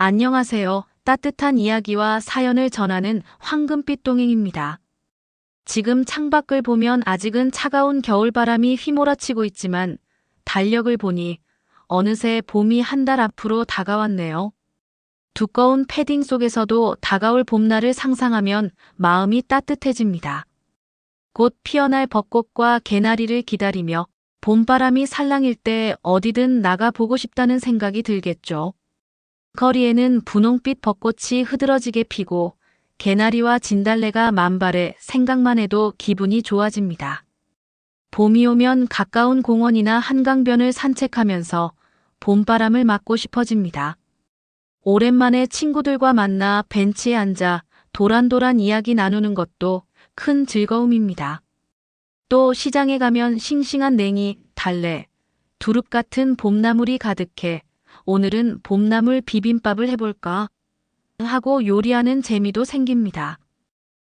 안녕하세요. 따뜻한 이야기와 사연을 전하는 황금빛 동행입니다. 지금 창밖을 보면 아직은 차가운 겨울바람이 휘몰아치고 있지만 달력을 보니 어느새 봄이 한 달 앞으로 다가왔네요. 두꺼운 패딩 속에서도 다가올 봄날을 상상하면 마음이 따뜻해집니다. 곧 피어날 벚꽃과 개나리를 기다리며 봄바람이 살랑일 때 어디든 나가보고 싶다는 생각이 들겠죠. 거리에는 분홍빛 벚꽃이 흐드러지게 피고 개나리와 진달래가 만발해 생각만 해도 기분이 좋아집니다. 봄이 오면 가까운 공원이나 한강변을 산책하면서 봄바람을 맞고 싶어집니다. 오랜만에 친구들과 만나 벤치에 앉아 도란도란 이야기 나누는 것도 큰 즐거움입니다. 또 시장에 가면 싱싱한 냉이, 달래, 두릅 같은 봄나물이 가득해 오늘은 봄나물 비빔밥을 해볼까 하고 요리하는 재미도 생깁니다.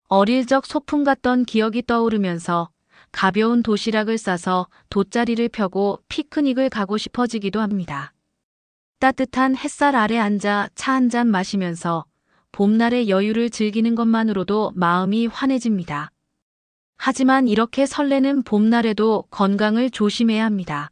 어릴 적 소풍 갔던 기억이 떠오르면서 가벼운 도시락을 싸서 돗자리를 펴고 피크닉을 가고 싶어지기도 합니다. 따뜻한 햇살 아래 앉아 차 한 잔 마시면서 봄날의 여유를 즐기는 것만으로도 마음이 환해집니다. 하지만 이렇게 설레는 봄날에도 건강을 조심해야 합니다.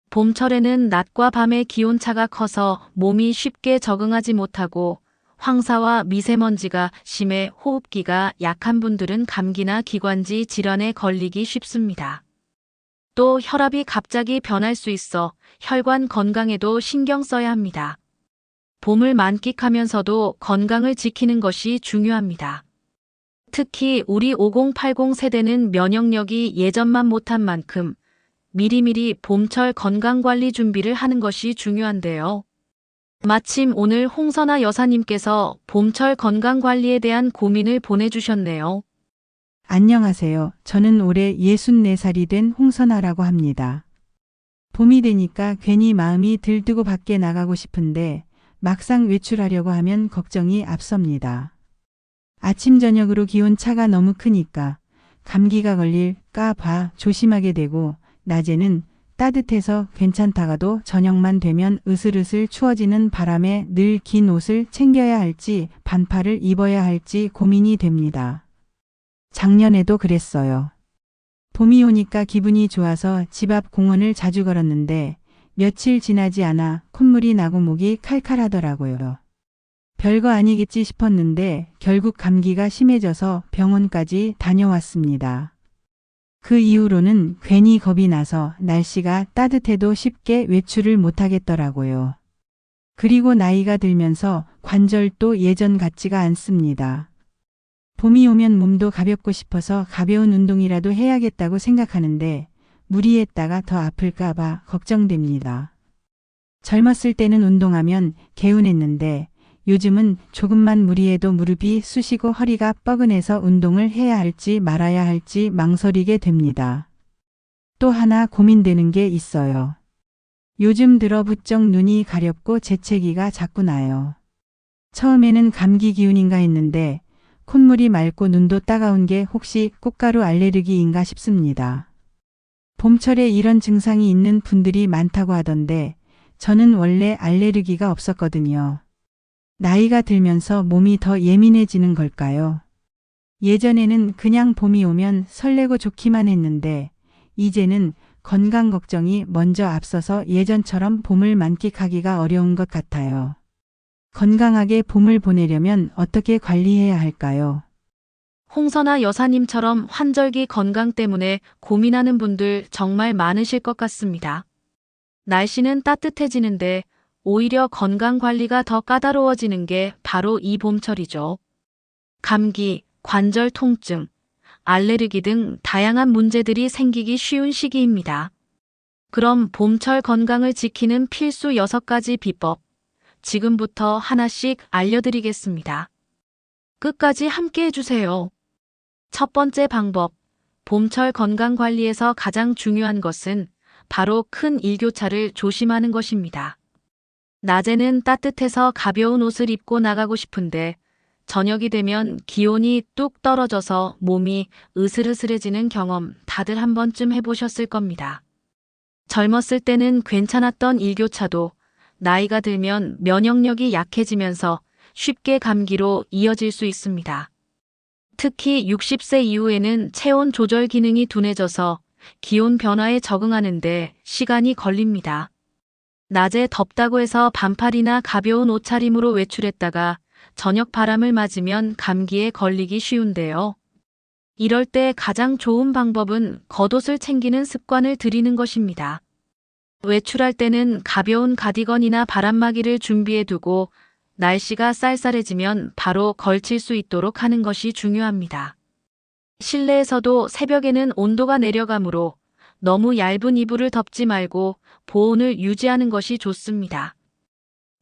봄철에는 낮과 밤의 기온차가 커서 몸이 쉽게 적응하지 못하고 황사와 미세먼지가 심해 호흡기가 약한 분들은 감기나 기관지 질환에 걸리기 쉽습니다. 또 혈압이 갑자기 변할 수 있어 혈관 건강에도 신경 써야 합니다. 봄을 만끽하면서도 건강을 지키는 것이 중요합니다. 특히 우리 5080 세대는 면역력이 예전만 못한 만큼 미리미리 봄철 건강관리 준비를 하는 것이 중요한데요. 마침 오늘 홍선아 여사님께서 봄철 건강관리에 대한 고민을 보내주셨네요. 안녕하세요. 저는 올해 64살이 된 홍선아라고 합니다. 봄이 되니까 괜히 마음이 들뜨고 밖에 나가고 싶은데 막상 외출하려고 하면 걱정이 앞섭니다. 아침 저녁으로 기온차가 너무 크니까 감기가 걸릴까 봐 조심하게 되고 낮에는 따뜻해서 괜찮다가도 저녁만 되면 으슬으슬 추워지는 바람에 늘 긴 옷을 챙겨야 할지 반팔을 입어야 할지 고민이 됩니다. 작년에도 그랬어요. 봄이 오니까 기분이 좋아서 집 앞 공원을 자주 걸었는데 며칠 지나지 않아 콧물이 나고 목이 칼칼하더라고요. 별거 아니겠지 싶었는데 결국 감기가 심해져서 병원까지 다녀왔습니다. 그 이후로는 괜히 겁이 나서 날씨가 따뜻해도 쉽게 외출을 못하겠더라고요. 그리고 나이가 들면서 관절도 예전 같지가 않습니다. 봄이 오면 몸도 가볍고 싶어서 가벼운 운동이라도 해야겠다고 생각하는데 무리했다가 더 아플까 봐 걱정됩니다. 젊었을 때는 운동하면 개운했는데 요즘은 조금만 무리해도 무릎이 쑤시고 허리가 뻐근해서 운동을 해야 할지 말아야 할지 망설이게 됩니다. 또 하나 고민되는 게 있어요. 요즘 들어 부쩍 눈이 가렵고 재채기가 자꾸 나요. 처음에는 감기 기운인가 했는데 콧물이 맑고 눈도 따가운 게 혹시 꽃가루 알레르기인가 싶습니다. 봄철에 이런 증상이 있는 분들이 많다고 하던데 저는 원래 알레르기가 없었거든요. 나이가 들면서 몸이 더 예민해지는 걸까요? 예전에는 그냥 봄이 오면 설레고 좋기만 했는데 이제는 건강 걱정이 먼저 앞서서 예전처럼 봄을 만끽하기가 어려운 것 같아요. 건강하게 봄을 보내려면 어떻게 관리해야 할까요? 홍선아 여사님처럼 환절기 건강 때문에 고민하는 분들 정말 많으실 것 같습니다. 날씨는 따뜻해지는데 오히려 건강 관리가 더 까다로워지는 게 바로 이 봄철이죠. 감기, 관절 통증, 알레르기 등 다양한 문제들이 생기기 쉬운 시기입니다. 그럼 봄철 건강을 지키는 필수 6가지 비법, 지금부터 하나씩 알려드리겠습니다. 끝까지 함께 해주세요. 첫 번째 방법, 봄철 건강 관리에서 가장 중요한 것은 바로 큰 일교차를 조심하는 것입니다. 낮에는 따뜻해서 가벼운 옷을 입고 나가고 싶은데 저녁이 되면 기온이 뚝 떨어져서 몸이 으슬으슬해지는 경험 다들 한 번쯤 해보셨을 겁니다. 젊었을 때는 괜찮았던 일교차도 나이가 들면 면역력이 약해지면서 쉽게 감기로 이어질 수 있습니다. 특히 60세 이후에는 체온 조절 기능이 둔해져서 기온 변화에 적응하는데 시간이 걸립니다. 낮에 덥다고 해서 반팔이나 가벼운 옷차림으로 외출했다가 저녁 바람을 맞으면 감기에 걸리기 쉬운데요. 이럴 때 가장 좋은 방법은 겉옷을 챙기는 습관을 들이는 것입니다. 외출할 때는 가벼운 가디건이나 바람막이를 준비해 두고 날씨가 쌀쌀해지면 바로 걸칠 수 있도록 하는 것이 중요합니다. 실내에서도 새벽에는 온도가 내려가므로 너무 얇은 이불을 덮지 말고 보온을 유지하는 것이 좋습니다.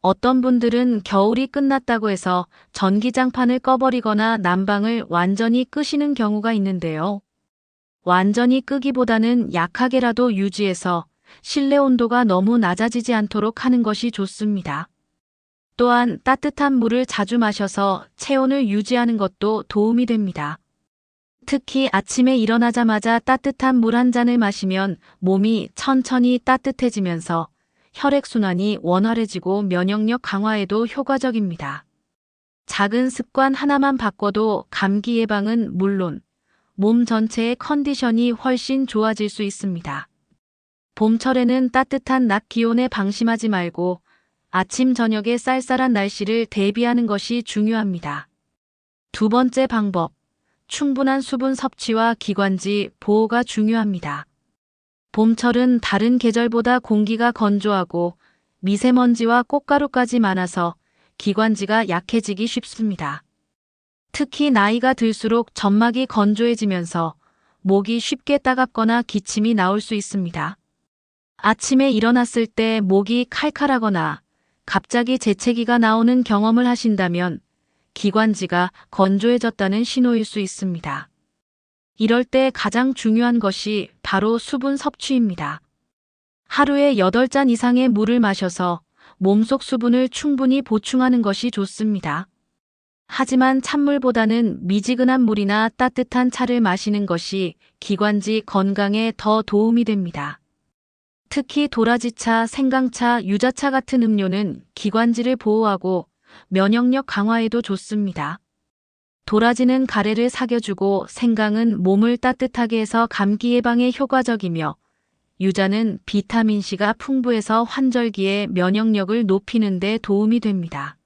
어떤 분들은 겨울이 끝났다고 해서 전기장판을 꺼버리거나 난방을 완전히 끄시는 경우가 있는데요. 완전히 끄기보다는 약하게라도 유지해서 실내 온도가 너무 낮아지지 않도록 하는 것이 좋습니다. 또한 따뜻한 물을 자주 마셔서 체온을 유지하는 것도 도움이 됩니다. 특히 아침에 일어나자마자 따뜻한 물 한 잔을 마시면 몸이 천천히 따뜻해지면서 혈액순환이 원활해지고 면역력 강화에도 효과적입니다. 작은 습관 하나만 바꿔도 감기 예방은 물론 몸 전체의 컨디션이 훨씬 좋아질 수 있습니다. 봄철에는 따뜻한 낮 기온에 방심하지 말고 아침 저녁에 쌀쌀한 날씨를 대비하는 것이 중요합니다. 두 번째 방법, 충분한 수분 섭취와 기관지 보호가 중요합니다. 봄철은 다른 계절보다 공기가 건조하고 미세먼지와 꽃가루까지 많아서 기관지가 약해지기 쉽습니다. 특히 나이가 들수록 점막이 건조해지면서 목이 쉽게 따갑거나 기침이 나올 수 있습니다. 아침에 일어났을 때 목이 칼칼하거나 갑자기 재채기가 나오는 경험을 하신다면 기관지가 건조해졌다는 신호일 수 있습니다. 이럴 때 가장 중요한 것이 바로 수분 섭취입니다. 하루에 8잔 이상의 물을 마셔서 몸속 수분을 충분히 보충하는 것이 좋습니다. 하지만 찬물보다는 미지근한 물이나 따뜻한 차를 마시는 것이 기관지 건강에 더 도움이 됩니다. 특히 도라지차, 생강차, 유자차 같은 음료는 기관지를 보호하고 면역력 강화에도 좋습니다. 도라지는 가래를 사겨주고 생강은 몸을 따뜻하게 해서 감기 예방에 효과적이며 유자는 비타민C가 풍부해서 환절기에 면역력을 높이는 데 도움이 됩니다.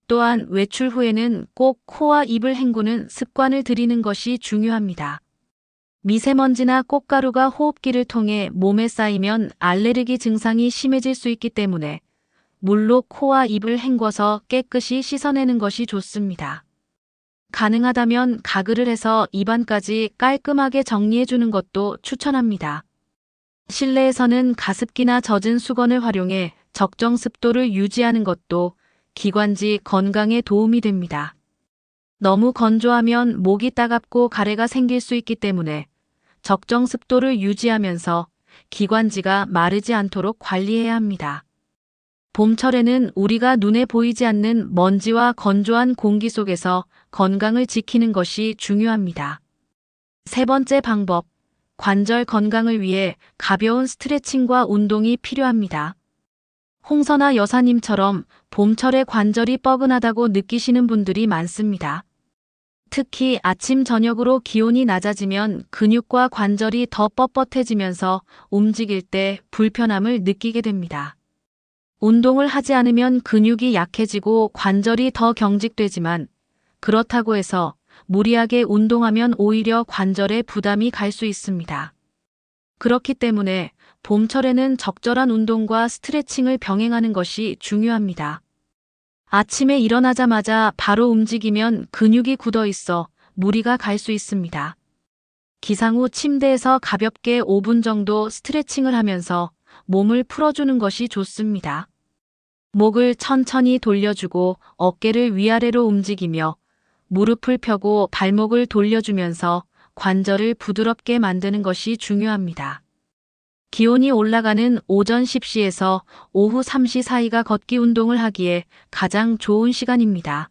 또한 외출 후에는 꼭 코와 입을 헹구는 습관을 들이는 것이 중요합니다. 미세먼지나 꽃가루가 호흡기를 통해 몸에 쌓이면 알레르기 증상이 심해질 수 있기 때문에 물로 코와 입을 헹궈서 깨끗이 씻어내는 것이 좋습니다. 가능하다면 가글을 해서 입안까지 깔끔하게 정리해주는 것도 추천합니다. 실내에서는 가습기나 젖은 수건을 활용해 적정 습도를 유지하는 것도 기관지 건강에 도움이 됩니다. 너무 건조하면 목이 따갑고 가래가 생길 수 있기 때문에 적정 습도를 유지하면서 기관지가 마르지 않도록 관리해야 합니다. 봄철에는 우리가 눈에 보이지 않는 먼지와 건조한 공기 속에서 건강을 지키는 것이 중요합니다. 세 번째 방법, 관절 건강을 위해 가벼운 스트레칭과 운동이 필요합니다. 홍선아 여사님처럼 봄철에 관절이 뻐근하다고 느끼시는 분들이 많습니다. 특히 아침 저녁으로 기온이 낮아지면 근육과 관절이 더 뻣뻣해지면서 움직일 때 불편함을 느끼게 됩니다. 운동을 하지 않으면 근육이 약해지고 관절이 더 경직되지만 그렇다고 해서 무리하게 운동하면 오히려 관절에 부담이 갈 수 있습니다. 그렇기 때문에 봄철에는 적절한 운동과 스트레칭을 병행하는 것이 중요합니다. 아침에 일어나자마자 바로 움직이면 근육이 굳어 있어 무리가 갈 수 있습니다. 기상 후 침대에서 가볍게 5분 정도 스트레칭을 하면서 몸을 풀어주는 것이 좋습니다. 목을 천천히 돌려주고 어깨를 위아래로 움직이며 무릎을 펴고 발목을 돌려주면서 관절을 부드럽게 만드는 것이 중요합니다. 기온이 올라가는 오전 10시에서 오후 3시 사이가 걷기 운동을 하기에 가장 좋은 시간입니다.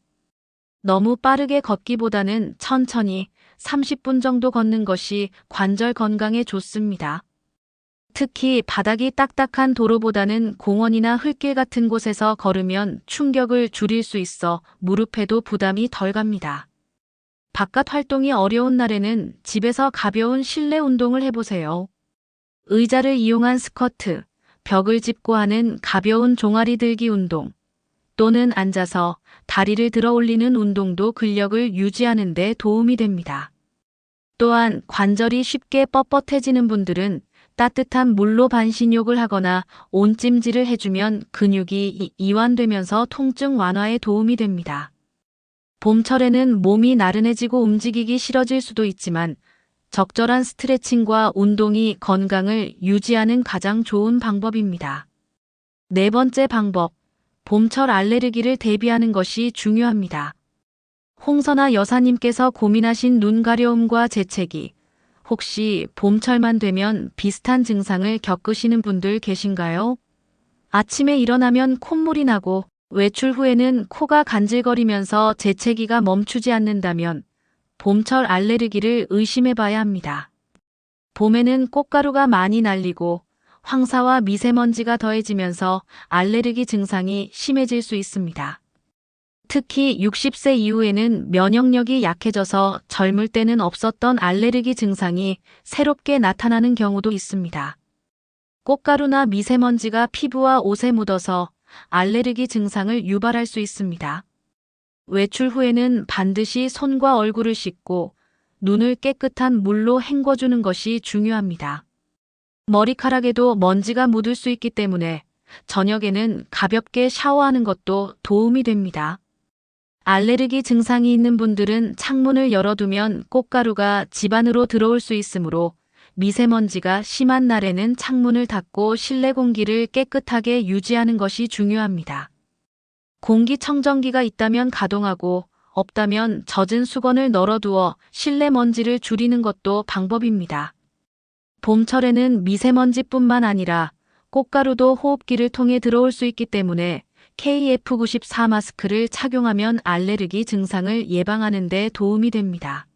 너무 빠르게 걷기보다는 천천히 30분 정도 걷는 것이 관절 건강에 좋습니다. 특히 바닥이 딱딱한 도로보다는 공원이나 흙길 같은 곳에서 걸으면 충격을 줄일 수 있어 무릎에도 부담이 덜 갑니다. 바깥 활동이 어려운 날에는 집에서 가벼운 실내 운동을 해보세요. 의자를 이용한 스쿼트, 벽을 짚고 하는 가벼운 종아리 들기 운동, 또는 앉아서 다리를 들어 올리는 운동도 근력을 유지하는 데 도움이 됩니다. 또한 관절이 쉽게 뻣뻣해지는 분들은 따뜻한 물로 반신욕을 하거나 온찜질을 해주면 근육이 이완되면서 통증 완화에 도움이 됩니다. 봄철에는 몸이 나른해지고 움직이기 싫어질 수도 있지만 적절한 스트레칭과 운동이 건강을 유지하는 가장 좋은 방법입니다. 네 번째 방법, 봄철 알레르기를 대비하는 것이 중요합니다. 홍선아 여사님께서 고민하신 눈 가려움과 재채기, 혹시 봄철만 되면 비슷한 증상을 겪으시는 분들 계신가요? 아침에 일어나면 콧물이 나고 외출 후에는 코가 간질거리면서 재채기가 멈추지 않는다면 봄철 알레르기를 의심해 봐야 합니다. 봄에는 꽃가루가 많이 날리고 황사와 미세먼지가 더해지면서 알레르기 증상이 심해질 수 있습니다. 특히 60세 이후에는 면역력이 약해져서 젊을 때는 없었던 알레르기 증상이 새롭게 나타나는 경우도 있습니다. 꽃가루나 미세먼지가 피부와 옷에 묻어서 알레르기 증상을 유발할 수 있습니다. 외출 후에는 반드시 손과 얼굴을 씻고 눈을 깨끗한 물로 헹궈주는 것이 중요합니다. 머리카락에도 먼지가 묻을 수 있기 때문에 저녁에는 가볍게 샤워하는 것도 도움이 됩니다. 알레르기 증상이 있는 분들은 창문을 열어두면 꽃가루가 집 안으로 들어올 수 있으므로 미세먼지가 심한 날에는 창문을 닫고 실내 공기를 깨끗하게 유지하는 것이 중요합니다. 공기청정기가 있다면 가동하고 없다면 젖은 수건을 널어두어 실내 먼지를 줄이는 것도 방법입니다. 봄철에는 미세먼지뿐만 아니라 꽃가루도 호흡기를 통해 들어올 수 있기 때문에 KF94 마스크를 착용하면 알레르기 증상을 예방하는 데 도움이 됩니다.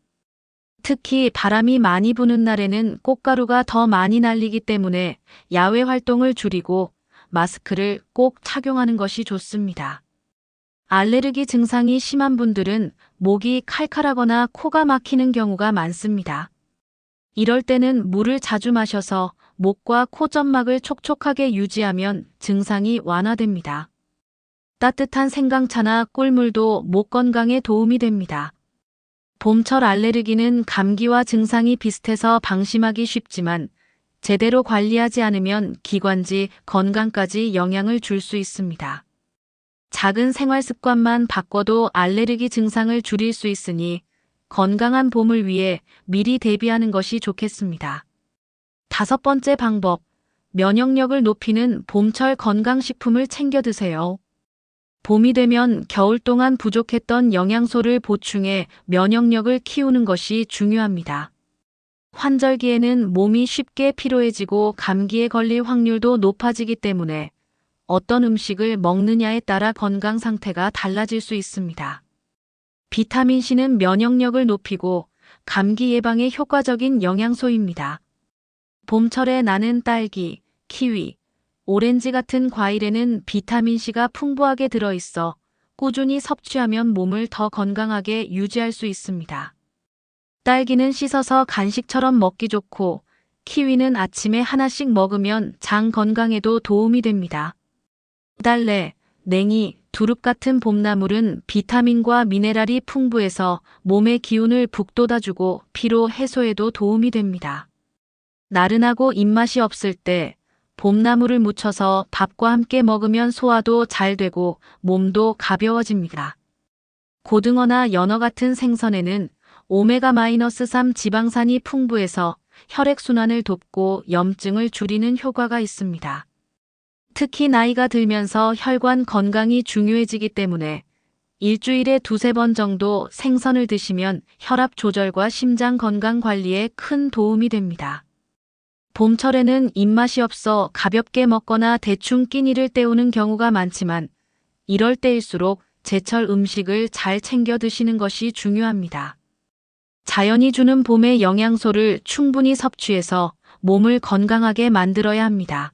특히 바람이 많이 부는 날에는 꽃가루가 더 많이 날리기 때문에 야외 활동을 줄이고 마스크를 꼭 착용하는 것이 좋습니다. 알레르기 증상이 심한 분들은 목이 칼칼하거나 코가 막히는 경우가 많습니다. 이럴 때는 물을 자주 마셔서 목과 코 점막을 촉촉하게 유지하면 증상이 완화됩니다. 따뜻한 생강차나 꿀물도 목 건강에 도움이 됩니다. 봄철 알레르기는 감기와 증상이 비슷해서 방심하기 쉽지만 제대로 관리하지 않으면 기관지 건강까지 영향을 줄 수 있습니다. 작은 생활 습관만 바꿔도 알레르기 증상을 줄일 수 있으니 건강한 봄을 위해 미리 대비하는 것이 좋겠습니다. 다섯 번째 방법, 면역력을 높이는 봄철 건강식품을 챙겨 드세요. 봄이 되면 겨울 동안 부족했던 영양소를 보충해 면역력을 키우는 것이 중요합니다. 환절기에는 몸이 쉽게 피로해지고 감기에 걸릴 확률도 높아지기 때문에 어떤 음식을 먹느냐에 따라 건강 상태가 달라질 수 있습니다. 비타민C는 면역력을 높이고 감기 예방에 효과적인 영양소입니다. 봄철에 나는 딸기, 키위, 오렌지 같은 과일에는 비타민C가 풍부하게 들어있어 꾸준히 섭취하면 몸을 더 건강하게 유지할 수 있습니다. 딸기는 씻어서 간식처럼 먹기 좋고 키위는 아침에 하나씩 먹으면 장 건강에도 도움이 됩니다. 달래, 냉이, 두릅 같은 봄나물은 비타민과 미네랄이 풍부해서 몸의 기운을 북돋아주고 피로 해소에도 도움이 됩니다. 나른하고 입맛이 없을 때 봄나물을 무쳐서 밥과 함께 먹으면 소화도 잘 되고 몸도 가벼워집니다. 고등어나 연어 같은 생선에는 오메가-3 지방산이 풍부해서 혈액순환을 돕고 염증을 줄이는 효과가 있습니다. 특히 나이가 들면서 혈관 건강이 중요해지기 때문에 일주일에 2-3번 정도 생선을 드시면 혈압 조절과 심장 건강 관리에 큰 도움이 됩니다. 봄철에는 입맛이 없어 가볍게 먹거나 대충 끼니를 때우는 경우가 많지만 이럴 때일수록 제철 음식을 잘 챙겨 드시는 것이 중요합니다. 자연이 주는 봄의 영양소를 충분히 섭취해서 몸을 건강하게 만들어야 합니다.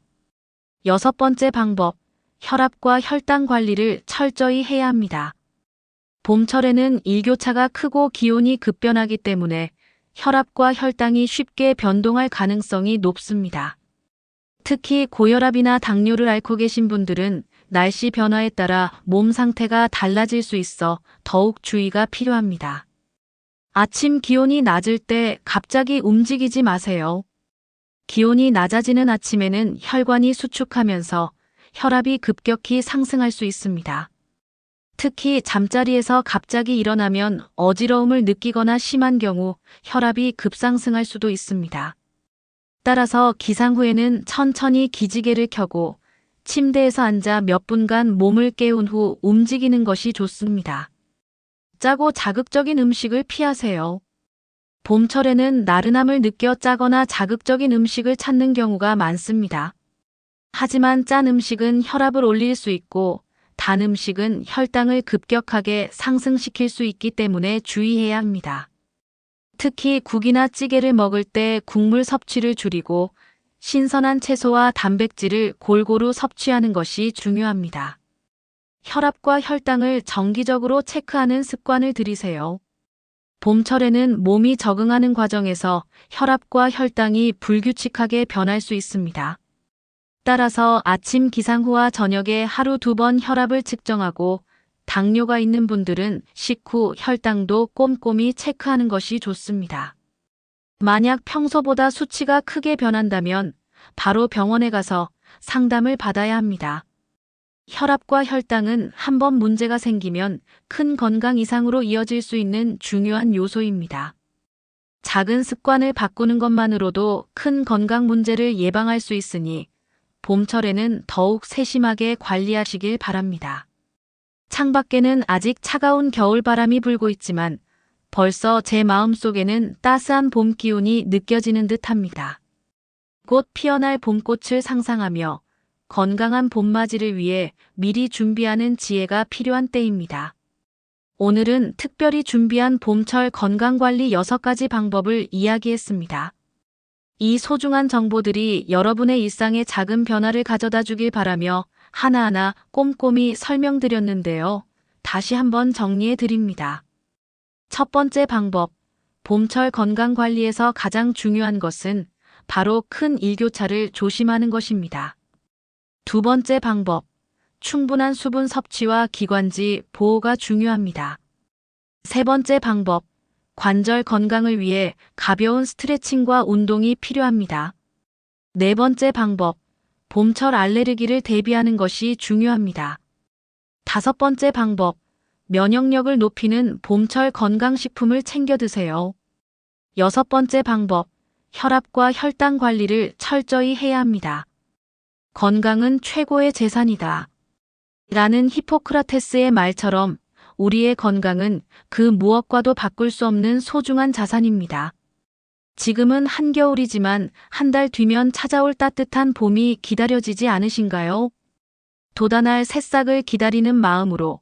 여섯 번째 방법, 혈압과 혈당 관리를 철저히 해야 합니다. 봄철에는 일교차가 크고 기온이 급변하기 때문에 혈압과 혈당이 쉽게 변동할 가능성이 높습니다. 특히 고혈압이나 당뇨를 앓고 계신 분들은 날씨 변화에 따라 몸 상태가 달라질 수 있어 더욱 주의가 필요합니다. 아침 기온이 낮을 때 갑자기 움직이지 마세요. 기온이 낮아지는 아침에는 혈관이 수축하면서 혈압이 급격히 상승할 수 있습니다. 특히 잠자리에서 갑자기 일어나면 어지러움을 느끼거나 심한 경우 혈압이 급상승할 수도 있습니다. 따라서 기상 후에는 천천히 기지개를 켜고 침대에서 앉아 몇 분간 몸을 깨운 후 움직이는 것이 좋습니다. 짜고 자극적인 음식을 피하세요. 봄철에는 나른함을 느껴 짜거나 자극적인 음식을 찾는 경우가 많습니다. 하지만 짠 음식은 혈압을 올릴 수 있고 단 음식은 혈당을 급격하게 상승시킬 수 있기 때문에 주의해야 합니다. 특히 국이나 찌개를 먹을 때 국물 섭취를 줄이고 신선한 채소와 단백질을 골고루 섭취하는 것이 중요합니다. 혈압과 혈당을 정기적으로 체크하는 습관을 들이세요. 봄철에는 몸이 적응하는 과정에서 혈압과 혈당이 불규칙하게 변할 수 있습니다. 따라서 아침 기상 후와 저녁에 하루 2번 혈압을 측정하고 당뇨가 있는 분들은 식후 혈당도 꼼꼼히 체크하는 것이 좋습니다. 만약 평소보다 수치가 크게 변한다면 바로 병원에 가서 상담을 받아야 합니다. 혈압과 혈당은 한번 문제가 생기면 큰 건강 이상으로 이어질 수 있는 중요한 요소입니다. 작은 습관을 바꾸는 것만으로도 큰 건강 문제를 예방할 수 있으니 봄철에는 더욱 세심하게 관리하시길 바랍니다. 창밖에는 아직 차가운 겨울바람이 불고 있지만 벌써 제 마음속에는 따스한 봄 기운이 느껴지는 듯합니다. 곧 피어날 봄꽃을 상상하며 건강한 봄맞이를 위해 미리 준비하는 지혜가 필요한 때입니다. 오늘은 특별히 준비한 봄철 건강관리 6가지 방법을 이야기했습니다. 이 소중한 정보들이 여러분의 일상에 작은 변화를 가져다 주길 바라며 하나하나 꼼꼼히 설명드렸는데요. 다시 한번 정리해 드립니다. 첫 번째 방법, 봄철 건강관리에서 가장 중요한 것은 바로 큰 일교차를 조심하는 것입니다. 두 번째 방법, 충분한 수분 섭취와 기관지 보호가 중요합니다. 세 번째 방법, 관절 건강을 위해 가벼운 스트레칭과 운동이 필요합니다. 네 번째 방법, 봄철 알레르기를 대비하는 것이 중요합니다. 다섯 번째 방법, 면역력을 높이는 봄철 건강식품을 챙겨 드세요. 여섯 번째 방법, 혈압과 혈당 관리를 철저히 해야 합니다. 건강은 최고의 재산이다. 라는 히포크라테스의 말처럼 우리의 건강은 그 무엇과도 바꿀 수 없는 소중한 자산입니다. 지금은 한겨울이지만 한 달 뒤면 찾아올 따뜻한 봄이 기다려지지 않으신가요? 돋아날 새싹을 기다리는 마음으로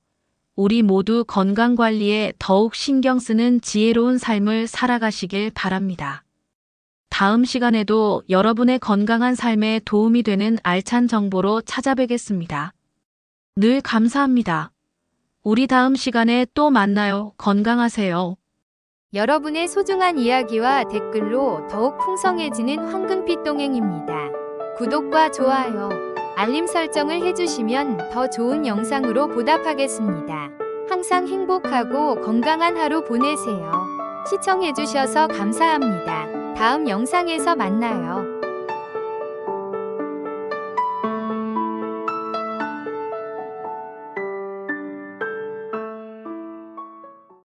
우리 모두 건강관리에 더욱 신경 쓰는 지혜로운 삶을 살아가시길 바랍니다. 다음 시간에도 여러분의 건강한 삶에 도움이 되는 알찬 정보로 찾아뵙겠습니다. 늘 감사합니다. 우리 다음 시간에 또 만나요. 건강하세요. 여러분의 소중한 이야기와 댓글로 더욱 풍성해지는 황금빛 동행입니다. 구독과 좋아요, 알림 설정을 해주시면 더 좋은 영상으로 보답하겠습니다. 항상 행복하고 건강한 하루 보내세요. 시청해주셔서 감사합니다. 다음 영상에서 만나요.